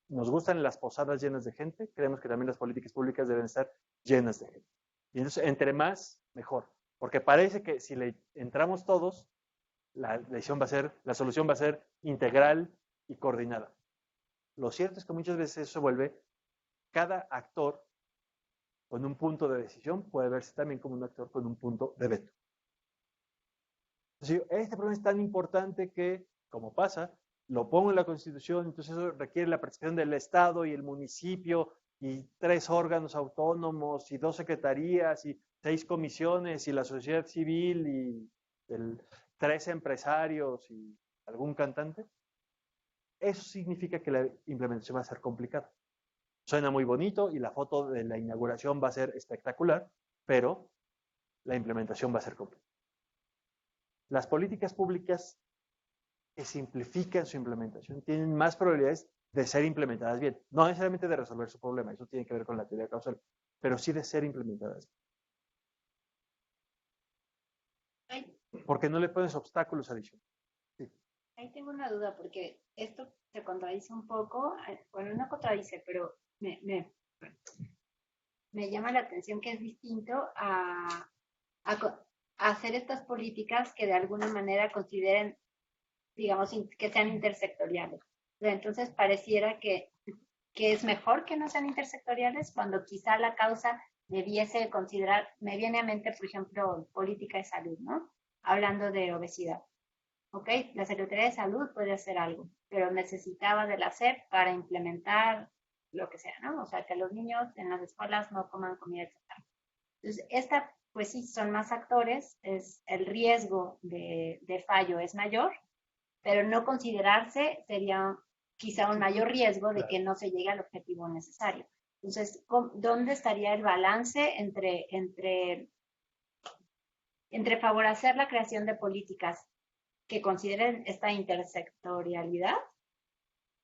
nos gustan las posadas llenas de gente, creemos que también las políticas públicas deben estar llenas de gente. Y entonces, entre más, mejor. Porque parece que si le entramos todos, la solución va a ser integral y coordinada. Lo cierto es que muchas veces eso se vuelve, cada actor con un punto de decisión puede verse también como un actor con un punto de veto. Entonces, este problema es tan importante que, como pasa, lo pongo en la Constitución, entonces eso requiere la participación del Estado y el municipio y 3 órganos autónomos y 2 secretarías y 6 comisiones y la sociedad civil y 3 empresarios y algún cantante. Eso significa que la implementación va a ser complicada. Suena muy bonito y la foto de la inauguración va a ser espectacular, pero la implementación va a ser complicada. Las políticas públicas que simplifican su implementación tienen más probabilidades de ser implementadas bien. No necesariamente de resolver su problema, eso tiene que ver con la teoría causal, pero sí de ser implementadas bien. Porque no le pones obstáculos adicionales. Sí. Ahí tengo una duda, porque esto se contradice un poco, bueno, no contradice, pero me llama la atención que es distinto a hacer estas políticas que de alguna manera consideren, digamos, que sean intersectoriales. Entonces pareciera que es mejor que no sean intersectoriales cuando quizá la causa debiese considerar, me viene a mente, por ejemplo, política de salud, ¿no? Hablando de obesidad. ¿Ok? La Secretaría de Salud puede hacer algo, pero necesitaba de la SEP para implementar lo que sea, ¿no? O sea, que los niños en las escuelas no coman comida, etc. Entonces, pues sí, son más actores, el riesgo de fallo es mayor, pero no considerarse sería quizá un mayor riesgo de que no se llegue al objetivo necesario. Entonces, ¿dónde estaría el balance entre favorecer la creación de políticas que consideren esta intersectorialidad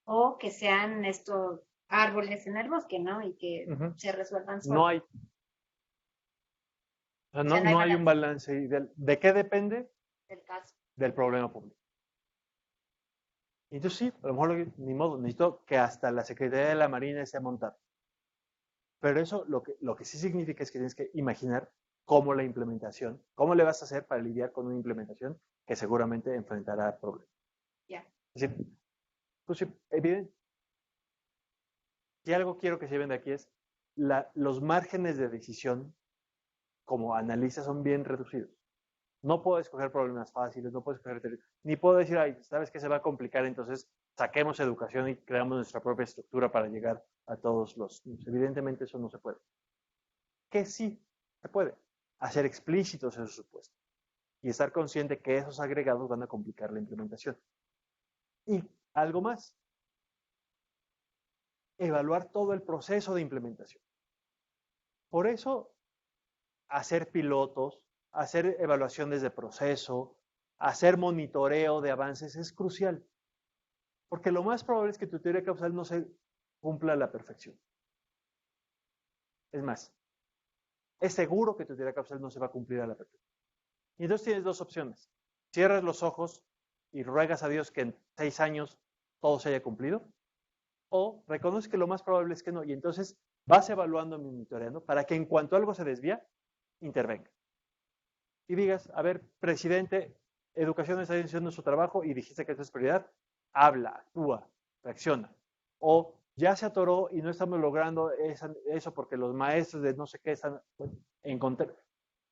o que sean estos árboles en el bosque, ¿no? Y que se resuelvan solos? No hay. O sea, no hay un balance ideal. ¿De qué depende? Del caso. Del problema público. Entonces sí, a lo mejor ni modo, necesito que hasta la Secretaría de la Marina esté montada. Pero eso lo que sí significa es que tienes que imaginar cómo la implementación, cómo le vas a hacer para lidiar con una implementación que seguramente enfrentará problemas. Yeah. Es decir, evidente. Si algo quiero que se lleven de aquí es los márgenes de decisión como analistas son bien reducidos. No puedo escoger problemas fáciles, no puedo escoger, ni puedo decir, ay, sabes que se va a complicar, entonces saquemos educación y creamos nuestra propia estructura para llegar a todos los niños. Evidentemente eso no se puede. Que sí se puede, hacer explícitos esos supuestos y estar consciente que esos agregados van a complicar la implementación. Y algo más, evaluar todo el proceso de implementación. Por eso, hacer pilotos, hacer evaluaciones de proceso, hacer monitoreo de avances es crucial. Porque lo más probable es que tu teoría causal no se cumpla a la perfección. Es más, es seguro que tu teoría causal no se va a cumplir a la perfección. Y entonces tienes dos opciones. Cierras los ojos y ruegas a Dios que en 6 años todo se haya cumplido. O reconoces que lo más probable es que no. Y entonces vas evaluando, monitoreando, para que en cuanto algo se desvía, intervenga. Y digas, a ver, presidente, educación está haciendo su trabajo y dijiste que eso es prioridad. Habla, actúa, reacciona. O ya se atoró y no estamos logrando eso porque los maestros de no sé qué están encontrando.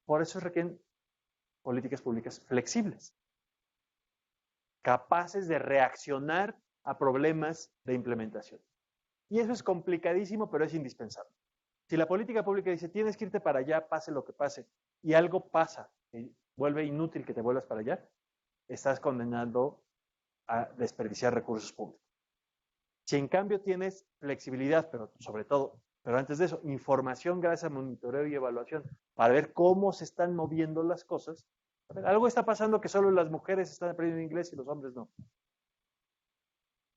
Por eso requieren políticas públicas flexibles, capaces de reaccionar a problemas de implementación. Y eso es complicadísimo, pero es indispensable. Si la política pública dice, tienes que irte para allá, pase lo que pase, y algo pasa, y vuelve inútil que te vuelvas para allá, estás condenando a desperdiciar recursos públicos. Si en cambio tienes flexibilidad, pero sobre todo, pero antes de eso, información gracias a monitoreo y evaluación, para ver cómo se están moviendo las cosas, algo está pasando que solo las mujeres están aprendiendo inglés y los hombres no.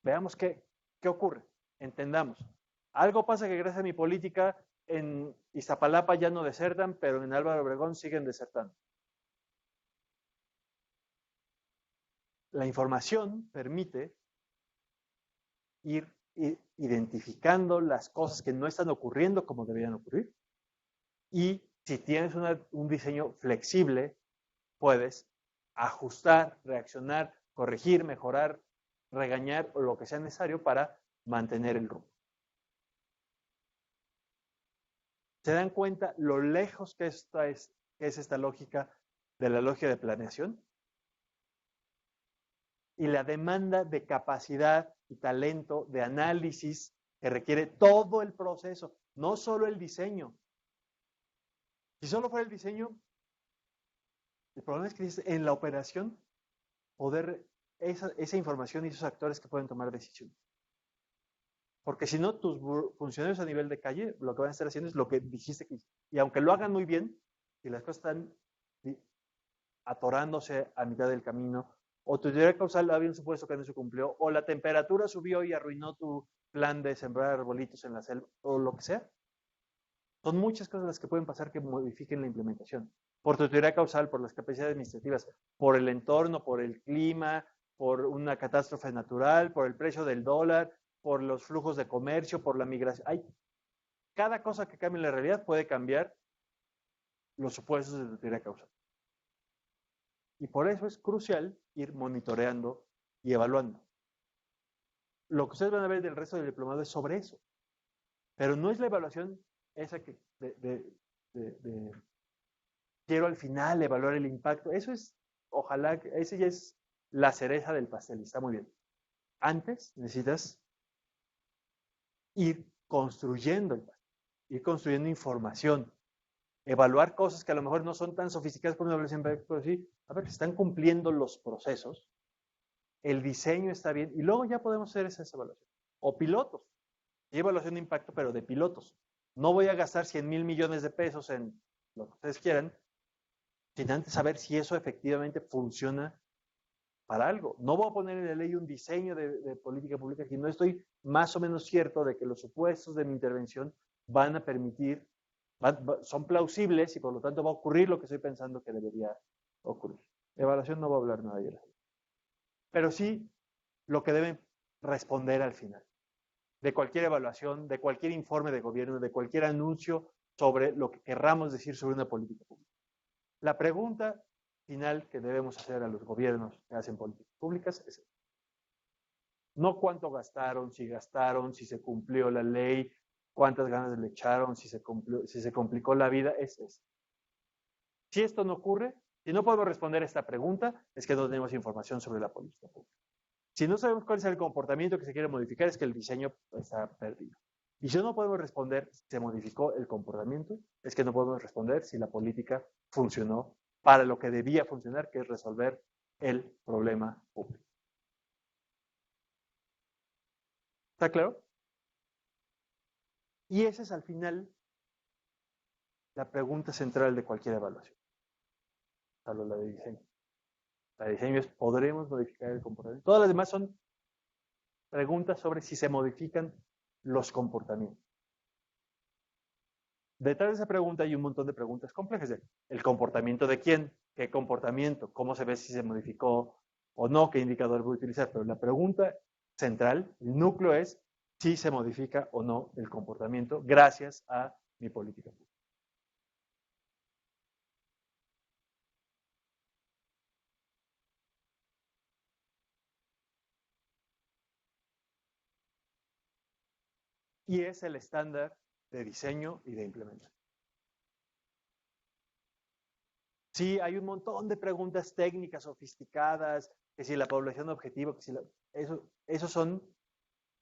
Veamos qué ocurre, entendamos. Algo pasa que gracias a mi política en Iztapalapa ya no desertan, pero en Álvaro Obregón siguen desertando. La información permite ir identificando las cosas que no están ocurriendo como deberían ocurrir. Y si tienes un diseño flexible, puedes ajustar, reaccionar, corregir, mejorar, regañar o lo que sea necesario para mantener el rumbo. ¿Se dan cuenta lo lejos que es esta lógica de la lógica de planeación? Y la demanda de capacidad y talento de análisis que requiere todo el proceso, no solo el diseño. Si solo fuera el diseño, el problema es que en la operación poder esa información y esos actores que pueden tomar decisiones. Porque si no, tus funcionarios a nivel de calle lo que van a estar haciendo es lo que dijiste que y aunque lo hagan muy bien, si las cosas están atorándose a mitad del camino, o tu teoría causal había un supuesto que no se cumplió, o la temperatura subió y arruinó tu plan de sembrar arbolitos en la selva, o lo que sea. Son muchas cosas las que pueden pasar que modifiquen la implementación. Por tu teoría causal, por las capacidades administrativas, por el entorno, por el clima, por una catástrofe natural, por el precio del dólar, por los flujos de comercio, por la migración. Cada cosa que cambie en la realidad puede cambiar los supuestos de tu teoría causal. Y por eso es crucial ir monitoreando y evaluando. Lo que ustedes van a ver del resto del diplomado es sobre eso. Pero no es la evaluación esa que quiero al final evaluar el impacto. Eso es, ojalá, ese ya es la cereza del pastel, está muy bien. Antes necesitas ir construyendo el pastel, ir construyendo información, evaluar cosas que a lo mejor no son tan sofisticadas como una evaluación, pero sí, a ver, están cumpliendo los procesos, el diseño está bien, y luego ya podemos hacer esa evaluación. O pilotos, y evaluación de impacto, pero de pilotos. No voy a gastar 100,000 millones de pesos en lo que ustedes quieran, sin antes saber si eso efectivamente funciona para algo. No voy a poner en la ley un diseño de política pública si no estoy más o menos cierto de que los supuestos de mi intervención van a permitir, son plausibles y por lo tanto va a ocurrir lo que estoy pensando que debería ocurrir. Evaluación no va a hablar nada de eso. Pero sí lo que deben responder al final de cualquier evaluación, de cualquier informe de gobierno, de cualquier anuncio sobre lo que querramos decir sobre una política pública. La pregunta final que debemos hacer a los gobiernos que hacen políticas públicas es: No cuánto gastaron, si se cumplió la ley, cuántas ganas le echaron, si se complicó la vida, es eso. Si esto no ocurre, si no podemos responder a esta pregunta, es que no tenemos información sobre la política pública. Si no sabemos cuál es el comportamiento que se quiere modificar, es que el diseño está perdido. Y si no podemos responder si se modificó el comportamiento, es que no podemos responder si la política funcionó para lo que debía funcionar, que es resolver el problema público. ¿Está claro? Y esa es al final la pregunta central de cualquier evaluación. Salvo la de diseño. La de diseño es, ¿podremos modificar el comportamiento? Todas las demás son preguntas sobre si se modifican los comportamientos. Detrás de esa pregunta hay un montón de preguntas complejas. ¿El comportamiento de quién? ¿Qué comportamiento? ¿Cómo se ve si se modificó o no? ¿Qué indicador voy a utilizar? Pero la pregunta central, el núcleo es si se modifica o no el comportamiento gracias a mi política pública. Y es el estándar de diseño y de implementación. Sí, hay un montón de preguntas técnicas sofisticadas, que si la población objetivo, que si eso son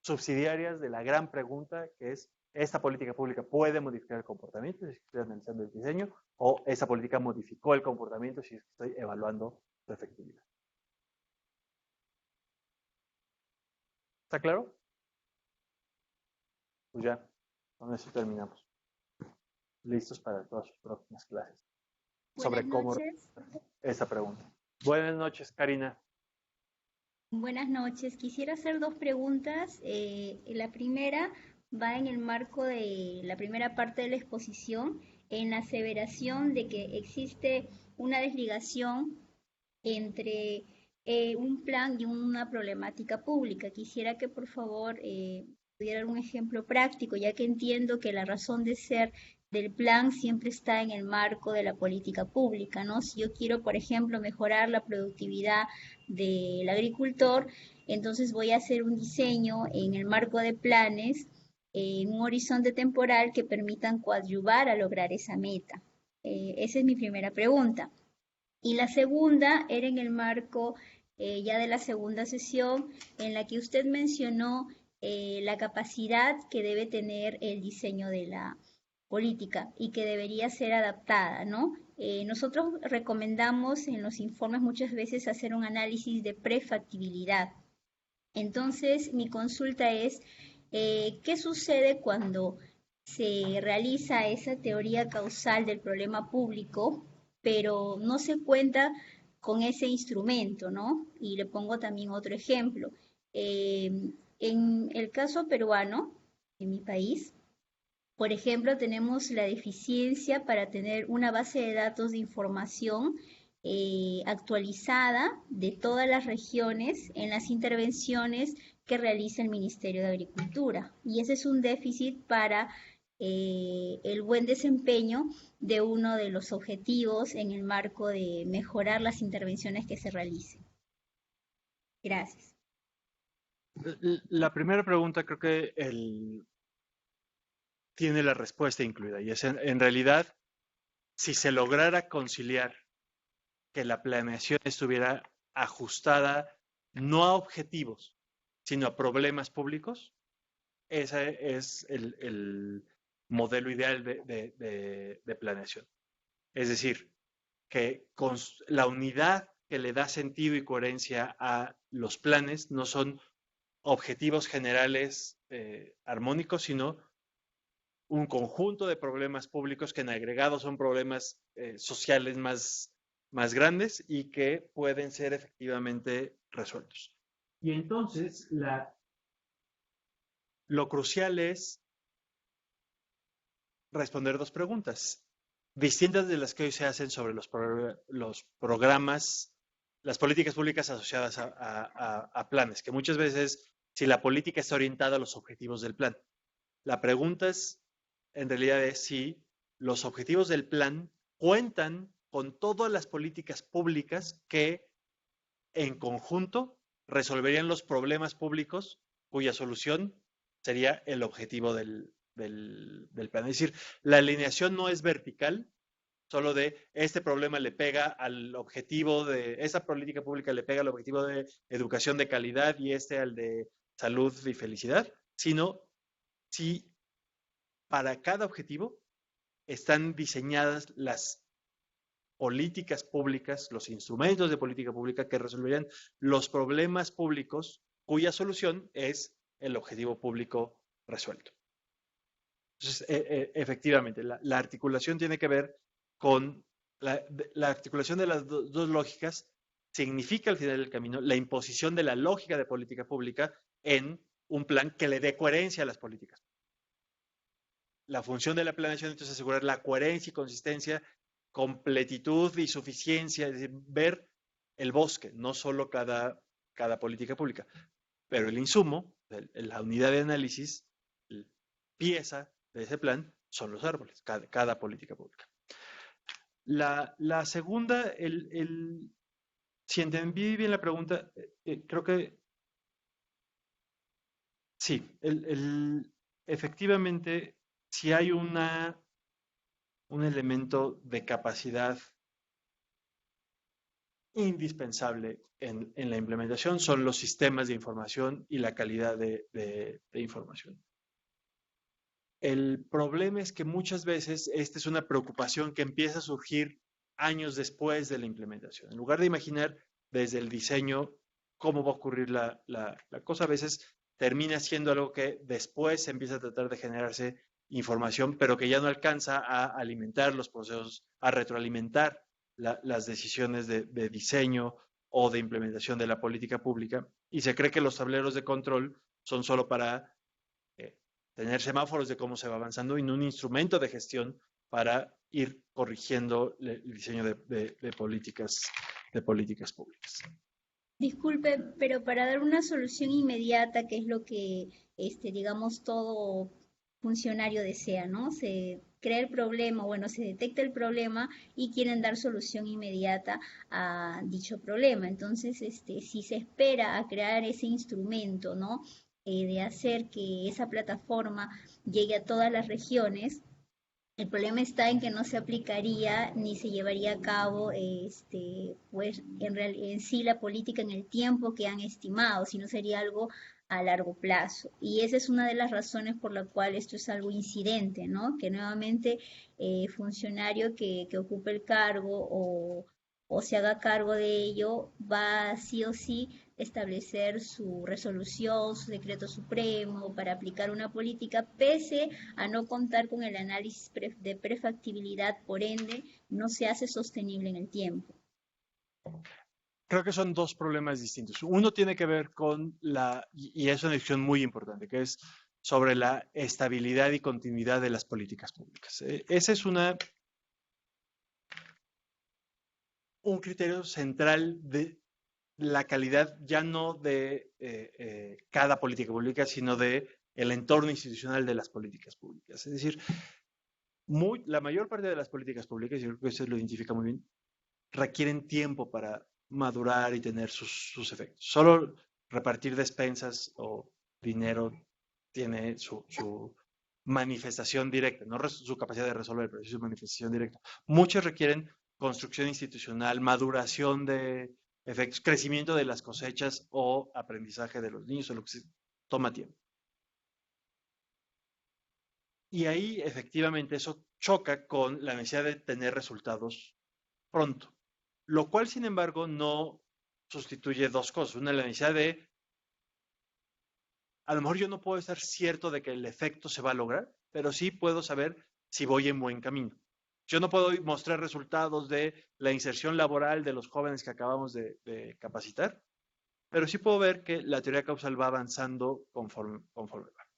subsidiarias de la gran pregunta que es, ¿esta política pública puede modificar el comportamiento si estoy analizando el diseño? ¿O esa política modificó el comportamiento si estoy evaluando su efectividad? ¿Está claro? Pues ya, con eso terminamos. Listos para todas sus próximas clases. Sobre cómo esta pregunta. Buenas noches, Karina. Buenas noches. Quisiera hacer dos preguntas. La primera va en el marco de la primera parte de la exposición, en la aseveración de que existe una desligación entre un plan y una problemática pública. Quisiera que por favor pudiera dar un ejemplo práctico, ya que entiendo que la razón de ser del plan siempre está en el marco de la política pública, ¿no? Si yo quiero, por ejemplo, mejorar la productividad del agricultor, entonces voy a hacer un diseño en el marco de planes, en un horizonte temporal que permitan coadyuvar a lograr esa meta. Esa es mi primera pregunta. Y la segunda era en el marco ya de la segunda sesión, en la que usted mencionó la capacidad que debe tener el diseño de la política y que debería ser adaptada, ¿no? Nosotros recomendamos en los informes muchas veces hacer un análisis de prefactibilidad. Entonces, mi consulta es, ¿qué sucede cuando se realiza esa teoría causal del problema público, pero no se cuenta con ese instrumento, ¿no? Y le pongo también otro ejemplo. En el caso peruano, en mi país, por ejemplo, tenemos la deficiencia para tener una base de datos de información actualizada de todas las regiones en las intervenciones que realiza el Ministerio de Agricultura. Y ese es un déficit para el buen desempeño de uno de los objetivos en el marco de mejorar las intervenciones que se realicen. Gracias. La primera pregunta creo que tiene la respuesta incluida y es en realidad si se lograra conciliar que la planeación estuviera ajustada no a objetivos, sino a problemas públicos, ese es el modelo ideal de planeación. Es decir, que con la unidad que le da sentido y coherencia a los planes no son objetivos generales armónicos, sino un conjunto de problemas públicos que en agregado son problemas sociales más grandes y que pueden ser efectivamente resueltos. Y entonces lo crucial es responder dos preguntas, distintas de las que hoy se hacen sobre los programas, las políticas públicas asociadas a planes, que muchas veces si la política está orientada a los objetivos del plan. La pregunta en realidad es si los objetivos del plan cuentan con todas las políticas públicas que en conjunto resolverían los problemas públicos cuya solución sería el objetivo del plan. Es decir, la alineación no es vertical, solo de este problema le pega al objetivo esa política pública le pega al objetivo de educación de calidad y al de salud y felicidad, sino si para cada objetivo están diseñadas las políticas públicas, los instrumentos de política pública que resolverían los problemas públicos cuya solución es el objetivo público resuelto. Entonces, efectivamente, la articulación tiene que ver con la articulación de las dos lógicas significa al final del camino la imposición de la lógica de política pública en un plan que le dé coherencia a las políticas. La función de la planeación entonces es asegurar la coherencia y consistencia, completitud y suficiencia, es decir, ver el bosque, no solo cada política pública, pero el insumo, la unidad de análisis, la pieza de ese plan son los árboles, cada política pública. La segunda, si entendí bien la pregunta, creo que sí, efectivamente, si hay un elemento de capacidad indispensable en la implementación, son los sistemas de información y la calidad de información. El problema es que muchas veces esta es una preocupación que empieza a surgir años después de la implementación. En lugar de imaginar desde el diseño cómo va a ocurrir la cosa, a veces termina siendo algo que después se empieza a tratar de generarse información, pero que ya no alcanza a alimentar los procesos, a retroalimentar las decisiones de diseño o de implementación de la política pública, y se cree que los tableros de control son solo para tener semáforos de cómo se va avanzando y no un instrumento de gestión para ir corrigiendo el diseño de políticas públicas. Disculpe, pero para dar una solución inmediata, que es lo que, digamos, todo funcionario desea, ¿no? Se crea el problema, bueno, se detecta el problema y quieren dar solución inmediata a dicho problema. Entonces, si se espera a crear ese instrumento, ¿no? De hacer que esa plataforma llegue a todas las regiones, el problema está en que no se aplicaría ni se llevaría a cabo pues en sí la política en el tiempo que han estimado, sino sería algo a largo plazo. Y esa es una de las razones por la cual esto es algo incidente, ¿no? Que nuevamente funcionario que ocupe el cargo o se haga cargo de ello va sí o sí establecer su resolución, su decreto supremo para aplicar una política, pese a no contar con el análisis de prefactibilidad, por ende, no se hace sostenible en el tiempo. Creo que son dos problemas distintos. Uno tiene que ver con y es una decisión muy importante, que es sobre la estabilidad y continuidad de las políticas públicas. Ese es un criterio central de la calidad ya no de cada política pública, sino de el entorno institucional de las políticas públicas. Es decir, la mayor parte de las políticas públicas, y yo creo que usted lo identifica muy bien, requieren tiempo para madurar y tener sus efectos. Solo repartir despensas o dinero tiene su manifestación directa, no su capacidad de resolver, pero sí su manifestación directa. Muchos requieren construcción institucional, maduración de efectos, crecimiento de las cosechas o aprendizaje de los niños, o lo que toma tiempo. Y ahí efectivamente eso choca con la necesidad de tener resultados pronto, lo cual sin embargo no sustituye dos cosas. Una, la necesidad de, a lo mejor yo no puedo estar cierto de que el efecto se va a lograr, pero sí puedo saber si voy en buen camino. Yo no puedo mostrar resultados de la inserción laboral de los jóvenes que acabamos de capacitar, pero sí puedo ver que la teoría causal va avanzando conforme va.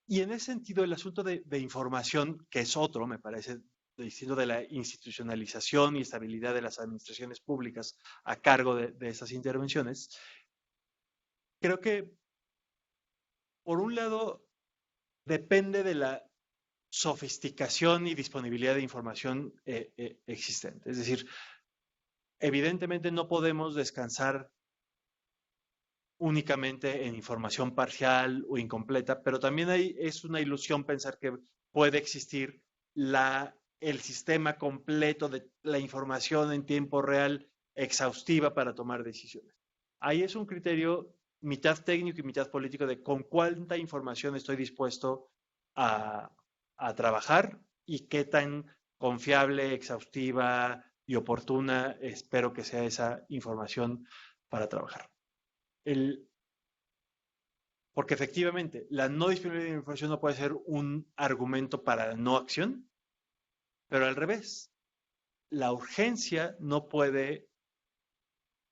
Y en ese sentido, el asunto de información, que es otro, me parece, distinto de la institucionalización y estabilidad de las administraciones públicas a cargo de esas intervenciones, creo que, por un lado, depende de la sofisticación y disponibilidad de información existente. Es decir, evidentemente no podemos descansar únicamente en información parcial o incompleta, pero también es una ilusión pensar que puede existir el sistema completo de la información en tiempo real exhaustiva para tomar decisiones. Ahí es un criterio mitad técnico y mitad político de con cuánta información estoy dispuesto a trabajar y qué tan confiable, exhaustiva y oportuna espero que sea esa información para trabajar. Porque efectivamente, la no disponibilidad de información no puede ser un argumento para la no acción, pero al revés, la urgencia no puede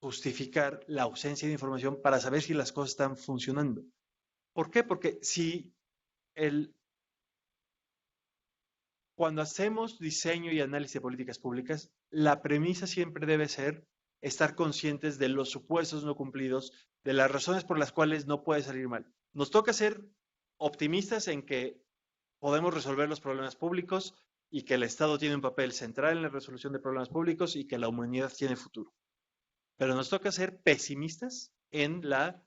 justificar la ausencia de información para saber si las cosas están funcionando. ¿Por qué? Porque cuando hacemos diseño y análisis de políticas públicas, la premisa siempre debe ser estar conscientes de los supuestos no cumplidos, de las razones por las cuales no puede salir mal. Nos toca ser optimistas en que podemos resolver los problemas públicos y que el Estado tiene un papel central en la resolución de problemas públicos y que la humanidad tiene futuro. Pero nos toca ser pesimistas en la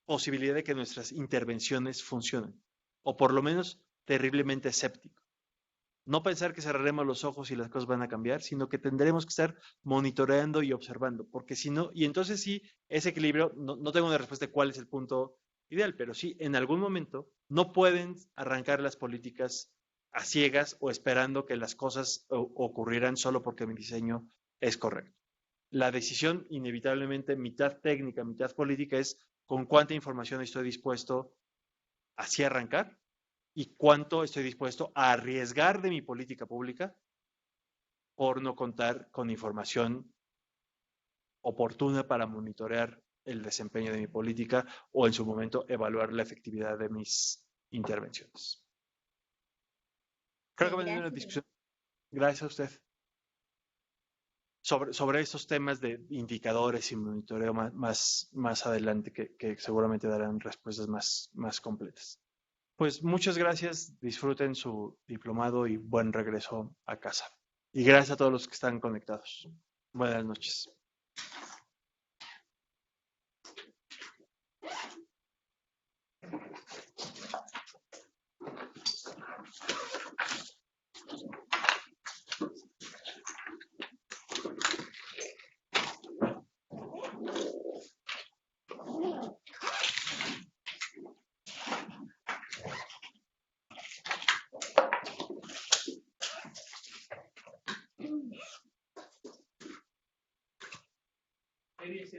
posibilidad de que nuestras intervenciones funcionen, o por lo menos terriblemente escéptico. No pensar que cerraremos los ojos y las cosas van a cambiar, sino que tendremos que estar monitoreando y observando, porque si no, y entonces sí, ese equilibrio, no tengo una respuesta de cuál es el punto ideal, pero sí, en algún momento no pueden arrancar las políticas a ciegas o esperando que las cosas ocurrieran solo porque mi diseño es correcto. La decisión, inevitablemente, mitad técnica, mitad política, es con cuánta información estoy dispuesto a así arrancar y cuánto estoy dispuesto a arriesgar de mi política pública por no contar con información oportuna para monitorear el desempeño de mi política o en su momento evaluar la efectividad de mis intervenciones. Creo que va a tener una discusión. Gracias a usted. Sobre estos temas de indicadores y monitoreo más adelante que seguramente darán respuestas más completas. Pues muchas gracias, disfruten su diplomado y buen regreso a casa. Y gracias a todos los que están conectados. Buenas noches. Sí.